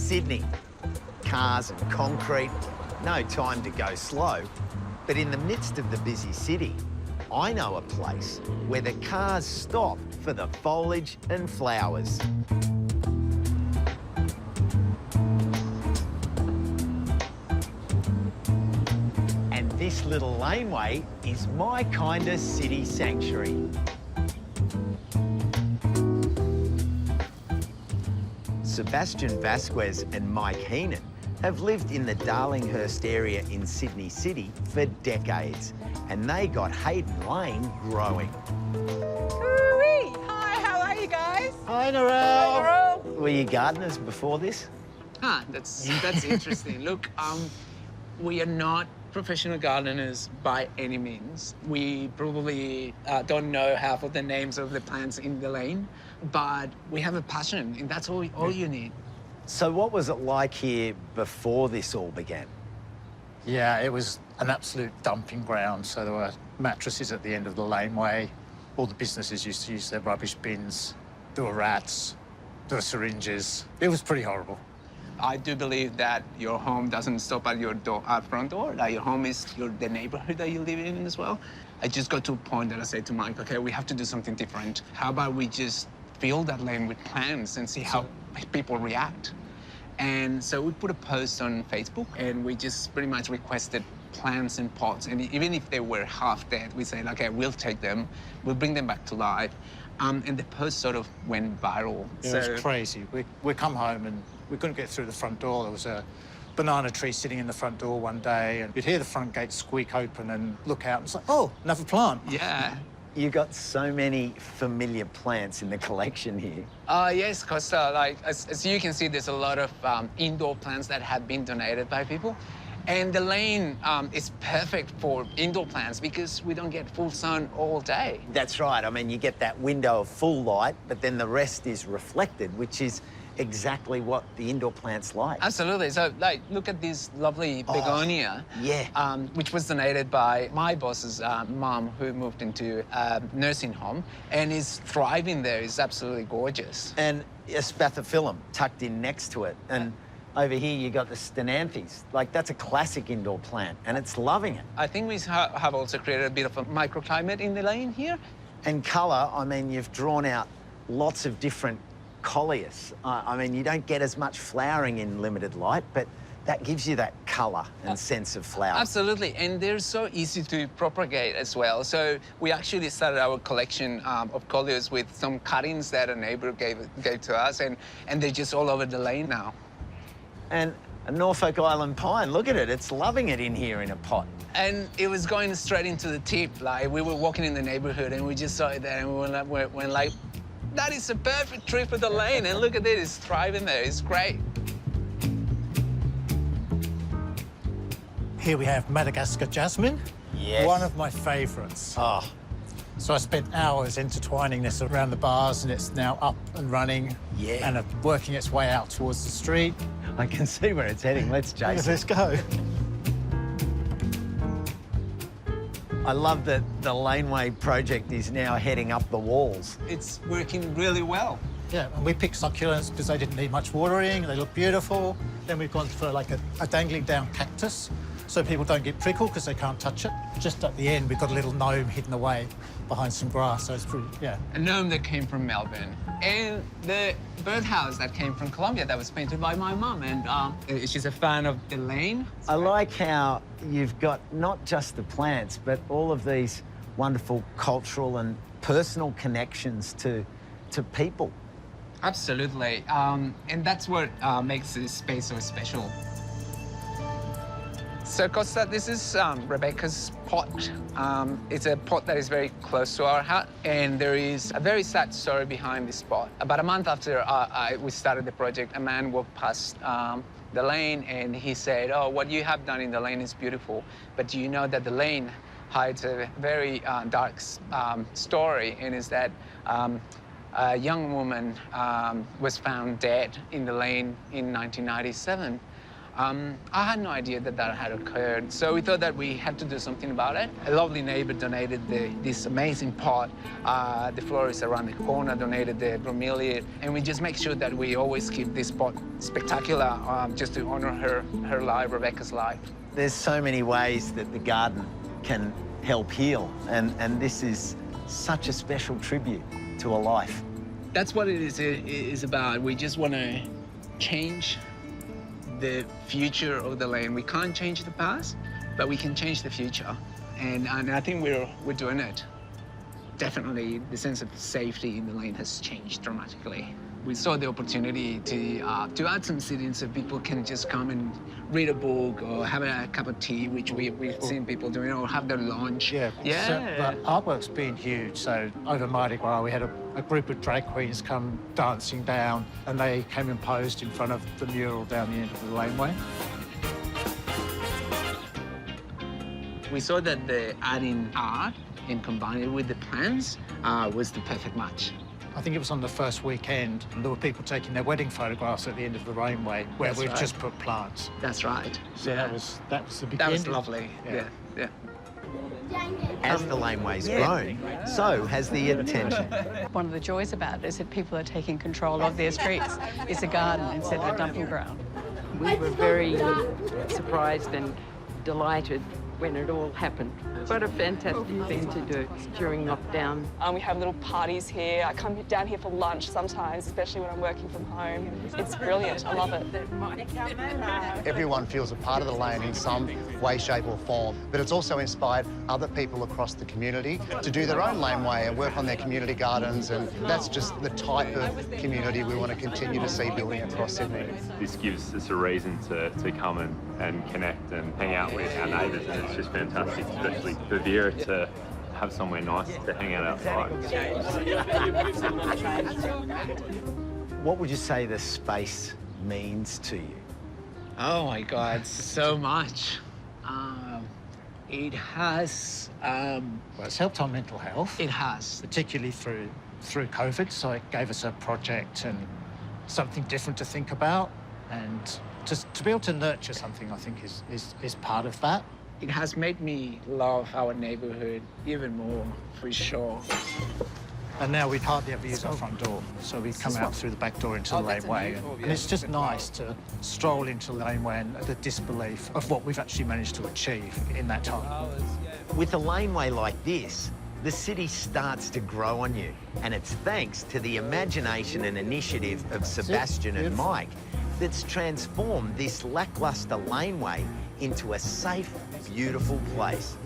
Sydney. Cars and concrete, no time to go slow. But in the midst of the busy city, I know a place where the cars stop for the foliage and flowers. And this little laneway is my kind of city sanctuary. Sebastian Vasquez and Mike Heenan have lived in the Darlinghurst area in Sydney City for decades, and they got Hayden Lane growing. Hooey! Hi, how are you guys? Hi, Narelle. Were you gardeners before this? That's interesting. Look, we are not professional gardeners by any means. We probably don't know half of the names of the plants in the lane, but we have a passion, and that's all you need. So what was it like here before this all began? Yeah, it was an absolute dumping ground. So there were mattresses at the end of the laneway. All the businesses used to use their rubbish bins. There were rats, there were syringes. It was pretty horrible. I do believe that your home doesn't stop at your front door. That your home is the neighborhood that you live in as well. I just got to a point that I said to Mike, okay, we have to do something different. How about we just fill that lane with plants and see how people react? And so we put a post on Facebook, and we just pretty much requested plants and pots. And even if they were half dead, we said, okay, we'll take them, we'll bring them back to life. And the post sort of went viral. It was crazy. We come home and we couldn't get through the front door. There was a banana tree sitting in the front door one day, and you'd hear the front gate squeak open and look out, and it's like, oh, another plant. Yeah. You got so many familiar plants in the collection here. Yes, Costa. Like, as you can see, there's a lot of indoor plants that have been donated by people. And the lane is perfect for indoor plants because we don't get full sun all day. That's right. I mean, you get that window of full light, but then the rest is reflected, which is exactly what the indoor plants like. Absolutely. So, like, look at this lovely Begonia. Yeah. Which was donated by my boss's mum, who moved into a nursing home and is thriving there. It's absolutely gorgeous. And a Spathiphyllum tucked in next to it. And over here, you got the Ctenanthes. Like, that's a classic indoor plant, and it's loving it. I think we have also created a bit of a microclimate in the lane here. And colour, I mean, you've drawn out lots of different Coleus. I mean, you don't get as much flowering in limited light, but that gives you that colour and sense of flower. Absolutely, and they're so easy to propagate as well. So we actually started our collection of Coleus with some cuttings that a neighbour gave to us, and they're just all over the lane now. And a Norfolk Island pine, look at it, it's loving it in here in a pot. And it was going straight into the tip. Like, we were walking in the neighbourhood and we just saw it there, and we went like, that is a perfect tree for the lane, and look at it, it's thriving there, it's great. Here we have Madagascar Jasmine. Yes. One of my favourites. Oh. So I spent hours intertwining this around the bars, and it's now up and running. Yeah. And working its way out towards the street. I can see where it's heading. Let's chase it. Let's go. I love that the laneway project is now heading up the walls. It's working really well. Yeah, and we picked succulents because they didn't need much watering, they look beautiful. Then we've gone for like a dangling down cactus, so people don't get prickled because they can't touch it. Just at the end, we've got a little gnome hidden away behind some grass, so it's pretty, yeah. A gnome that came from Melbourne, and the birdhouse that came from Colombia that was painted by my mum, and she's a fan of the lane. I like how you've got not just the plants, but all of these wonderful cultural and personal connections to people. Absolutely, and that's what makes this space so special. So, Costa, this is Rebecca's pot. It's a pot that is very close to our hut, and there is a very sad story behind this pot. About a month after we started the project, a man walked past the lane, and he said, oh, what you have done in the lane is beautiful, but do you know that the lane hides a very dark story, and is that a young woman was found dead in the lane in 1997. I had no idea that that had occurred, so we thought that we had to do something about it. A lovely neighbor donated this amazing pot. The florist around the corner donated the Bromeliad, and we just make sure that we always keep this pot spectacular, just to honor her life, Rebecca's life. There's so many ways that the garden can help heal, and this is such a special tribute to a life. That's what it is about. We just want to change the future of the land. We can't change the past, but we can change the future. And I think we're doing it. Definitely, the sense of safety in the land has changed dramatically. We saw the opportunity to add some sitting so people can just come and read a book or have a cup of tea, which we've seen people doing, or have their lunch. Yeah. So the artwork's been huge. So over Mardi Gras, we had a group of drag queens come dancing down, and they came and posed in front of the mural down the end of the laneway. We saw that the adding art and combining it with the plants was the perfect match. I think it was on the first weekend, there were people taking their wedding photographs at the end of the laneway where That's we'd right. just put plants. That's right. So Yeah. that was the beginning. That was lovely. Yeah. Yeah. As the laneway's grown, so has the attention. One of the joys about it is that people are taking control of their streets. It's a garden instead of a dumping ground. We were very surprised and delighted when it all happened. What a fantastic thing to do during lockdown. We have little parties here. I come down here for lunch sometimes, especially when I'm working from home. It's brilliant. I love it. Everyone feels a part of the lane in some way, shape or form, but it's also inspired other people across the community to do their own laneway and work on their community gardens, and that's just the type of community we want to continue to see building across Sydney. This gives us a reason to come and connect and hang out with our neighbours, and it's just fantastic, especially for Vera to have somewhere nice to hang out outside. What would you say the space means to you? Oh my God, so much. It has. Well, it's helped our mental health. It has. Particularly through COVID, so it gave us a project and something different to think about, and to be able to nurture something, I think, is part of that. It has made me love our neighborhood even more, for sure. And now we'd hardly ever use our front door, so we come out through the back door into the laneway. And it's just nice to stroll into the laneway and the disbelief of what we've actually managed to achieve in that time. With a laneway like this, the city starts to grow on you. And it's thanks to the imagination and initiative of Sebastian and Mike that's transformed this lackluster laneway into a safe, beautiful place.